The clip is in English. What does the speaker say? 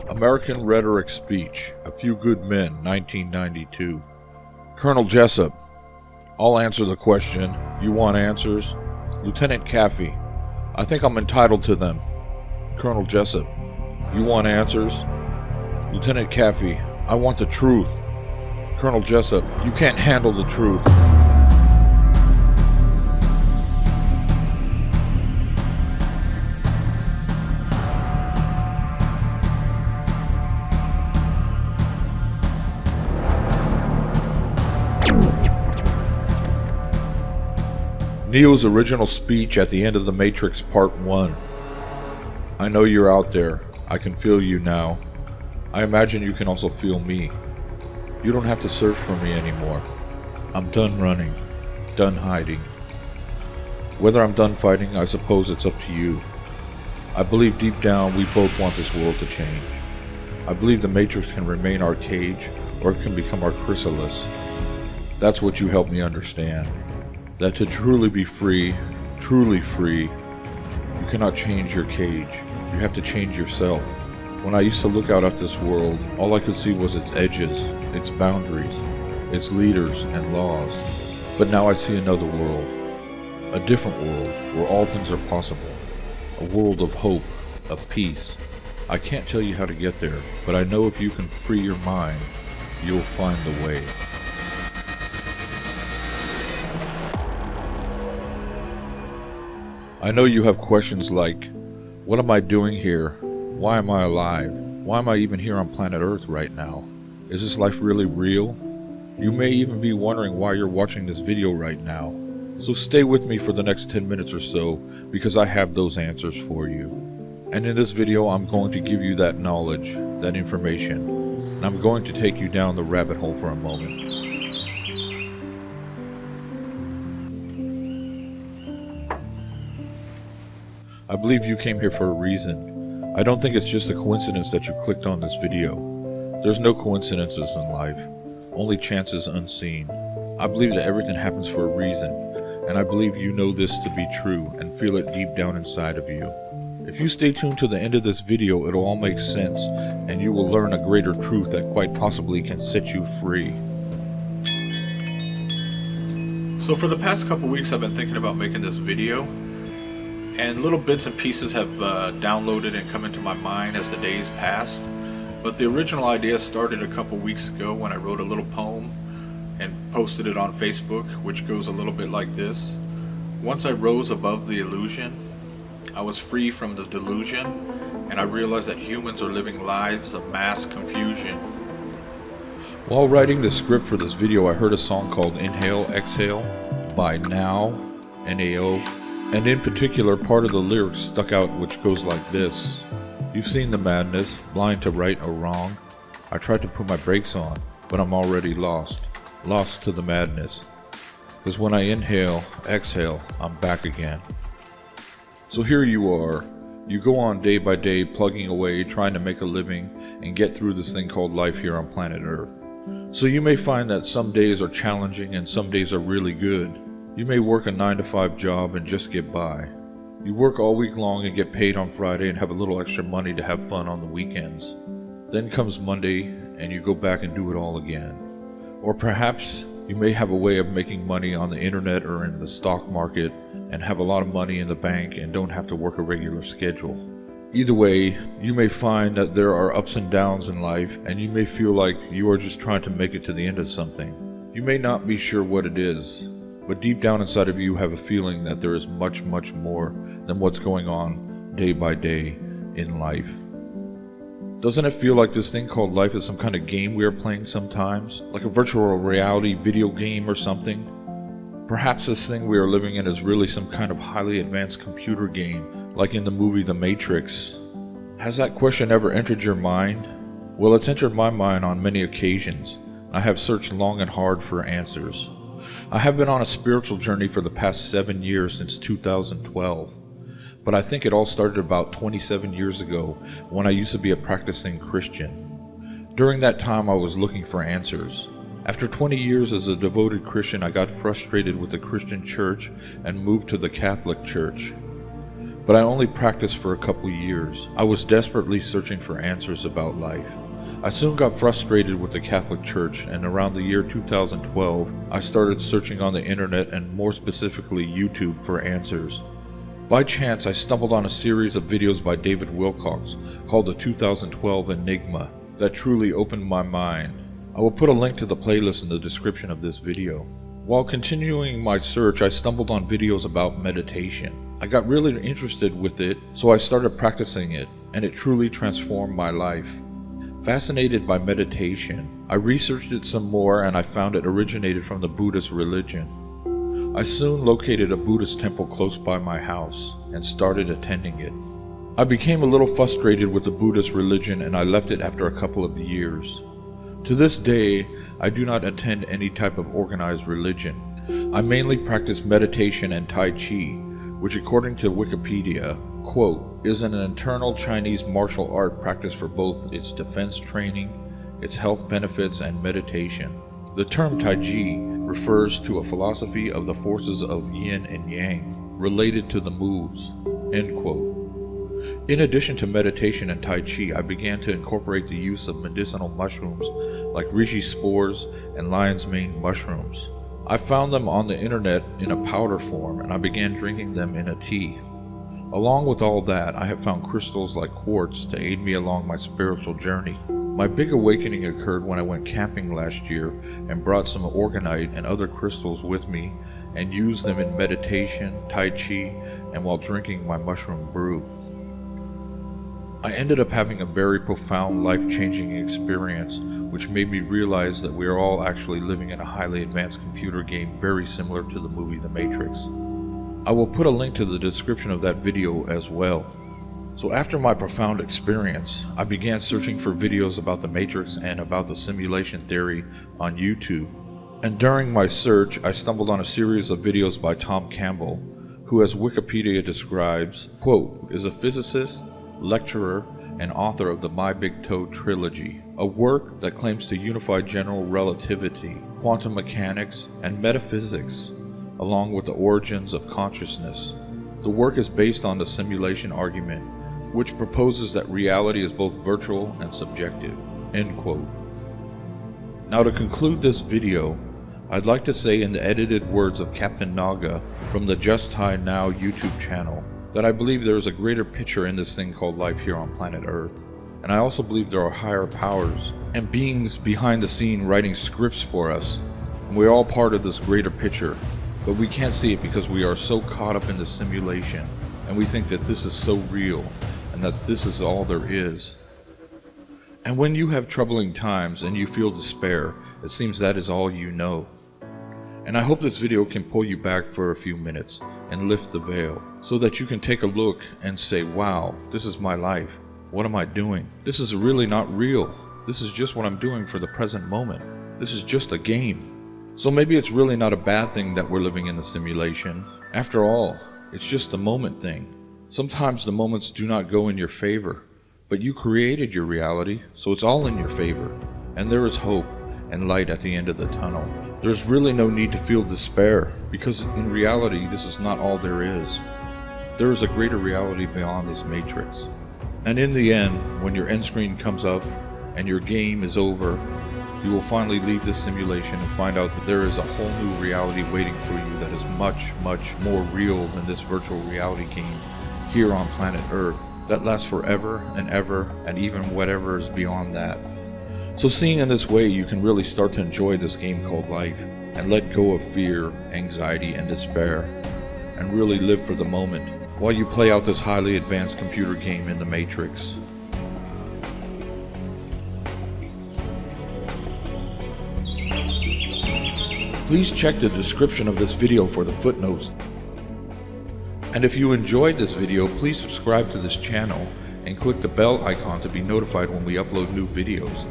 American Rhetoric Speech, A Few Good Men, 1992. Colonel Jessup, I'll answer the question. You want answers? Lieutenant Caffey, I think I'm entitled to them. Colonel Jessup, you want answers? Lieutenant Caffey, I want the truth. Colonel Jessup, you can't handle the truth. Neo's original speech at the end of The Matrix Part 1. I know you're out there. I can feel you now. I imagine you can also feel me. You don't have to search for me anymore. I'm done running, done hiding. Whether I'm done fighting, I suppose it's up to you. I believe deep down we both want this world to change. I believe the Matrix can remain our cage, or it can become our chrysalis. That's what you helped me understand. That to truly be free, truly free, you cannot change your cage. You have to change yourself. When I used to look out at this world, all I could see was its edges, its boundaries, its leaders and laws. But now I see another world, a different world where all things are possible, a world of hope, of peace. I can't tell you how to get there, but I know if you can free your mind, you'll find the way. I know you have questions like, what am I doing here? Why am I alive? Why am I even here on planet Earth right now? Is this life really real? You may even be wondering why you're watching this video right now. So stay with me for the next 10 minutes or so, because I have those answers for you. And in this video, I'm going to give you that knowledge, that information, and I'm going to take you down the rabbit hole for a moment. I believe you came here for a reason. I don't think it's just a coincidence that you clicked on this video. There's no coincidences in life, only chances unseen. I believe that everything happens for a reason, and I believe you know this to be true and feel it deep down inside of you. If you stay tuned to the end of this video, it'll all make sense, and you will learn a greater truth that quite possibly can set you free. So for the past couple weeks, I've been thinking about making this video. And little bits and pieces have downloaded and come into my mind as the days passed. But the original idea started a couple weeks ago when I wrote a little poem and posted it on Facebook, which goes a little bit like this. Once I rose above the illusion, I was free from the delusion, and I realized that humans are living lives of mass confusion. While writing the script for this video, I heard a song called Inhale, Exhale by Now, N-A-O. And in particular, part of the lyrics stuck out, which goes like this. You've seen the madness, blind to right or wrong. I tried to put my brakes on, but I'm already lost to the madness. Because when I inhale, exhale, I'm back again. So here you are. You go on day by day, plugging away, trying to make a living and get through this thing called life here on planet Earth. So you may find that some days are challenging and some days are really good. You may work a 9-to-5 job and just get by. You work all week long and get paid on Friday and have a little extra money to have fun on the weekends. Then comes Monday and you go back and do it all again. Or perhaps you may have a way of making money on the internet or in the stock market and have a lot of money in the bank and don't have to work a regular schedule. Either way, you may find that there are ups and downs in life, and you may feel like you are just trying to make it to the end of something. You may not be sure what it is, but deep down inside of you have a feeling that there is much, much more than what's going on day by day in life. Doesn't it feel like this thing called life is some kind of game we are playing sometimes? Like a virtual reality video game or something? Perhaps this thing we are living in is really some kind of highly advanced computer game, like in the movie The Matrix. Has that question ever entered your mind? Well, it's entered my mind on many occasions. I have searched long and hard for answers. I have been on a spiritual journey for the past 7 years since 2012, but I think it all started about 27 years ago when I used to be a practicing Christian. During that time, I was looking for answers. After 20 years as a devoted Christian, I got frustrated with the Christian church and moved to the Catholic Church. but I only practiced for a couple years. I was desperately searching for answers about life. I soon got frustrated with the Catholic Church, and around the year 2012, I started searching on the internet and more specifically YouTube for answers. By chance, I stumbled on a series of videos by David Wilcox called the 2012 Enigma that truly opened my mind. I will put a link to the playlist in the description of this video. While continuing my search, I stumbled on videos about meditation. I got really interested with it, so I started practicing it, and it truly transformed my life. Fascinated by meditation, I researched it some more and I found it originated from the Buddhist religion. I soon located a Buddhist temple close by my house and started attending it. I became a little frustrated with the Buddhist religion and I left it after a couple of years. To this day, I do not attend any type of organized religion. I mainly practice meditation and Tai Chi, which according to Wikipedia, quote, is an internal Chinese martial art practice for both its defense training, its health benefits, and meditation. The term Tai Chi refers to a philosophy of the forces of yin and yang related to the moves, end quote. In addition to meditation and Tai Chi, I began to incorporate the use of medicinal mushrooms like reishi spores and lion's mane mushrooms. I found them on the internet in a powder form and I began drinking them in a tea. Along with all that, I have found crystals like quartz to aid me along my spiritual journey. My big awakening occurred when I went camping last year and brought some orgonite and other crystals with me and used them in meditation, Tai Chi, and while drinking my mushroom brew. I ended up having a very profound life-changing experience which made me realize that we are all actually living in a highly advanced computer game very similar to the movie The Matrix. I will put a link to the description of that video as well. So after my profound experience, I began searching for videos about the Matrix and about the simulation theory on YouTube. And during my search, I stumbled on a series of videos by Tom Campbell, who as Wikipedia describes, quote, is a physicist, lecturer, and author of the My Big Toe trilogy, a work that claims to unify general relativity, quantum mechanics, and metaphysics, along with the origins of consciousness. The work is based on the simulation argument, which proposes that reality is both virtual and subjective, end quote. Now to conclude this video, I'd like to say in the edited words of Captain Naga from the Just High Now YouTube channel, that I believe there is a greater picture in this thing called life here on planet Earth. And I also believe there are higher powers and beings behind the scene writing scripts for us. And we're all part of this greater picture. But we can't see it because we are so caught up in the simulation and we think that this is so real and that this is all there is. And when you have troubling times and you feel despair, it seems that is all you know. And I hope this video can pull you back for a few minutes and lift the veil so that you can take a look and say, wow, this is my life. What am I doing? This is really not real. This is just what I'm doing for the present moment. This is just a game. So maybe it's really not a bad thing that we're living in the simulation. After all, it's just a moment thing. Sometimes the moments do not go in your favor, but you created your reality, so it's all in your favor. And there is hope and light at the end of the tunnel. There's really no need to feel despair, because in reality, this is not all there is. There is a greater reality beyond this matrix. And in the end, when your end screen comes up and your game is over, you will finally leave this simulation and find out that there is a whole new reality waiting for you that is much, much more real than this virtual reality game here on planet Earth that lasts forever and ever and even whatever is beyond that. So seeing in this way, you can really start to enjoy this game called life and let go of fear, anxiety, and despair and really live for the moment while you play out this highly advanced computer game in the Matrix. Please check the description of this video for the footnotes. And if you enjoyed this video, please subscribe to this channel and click the bell icon to be notified when we upload new videos.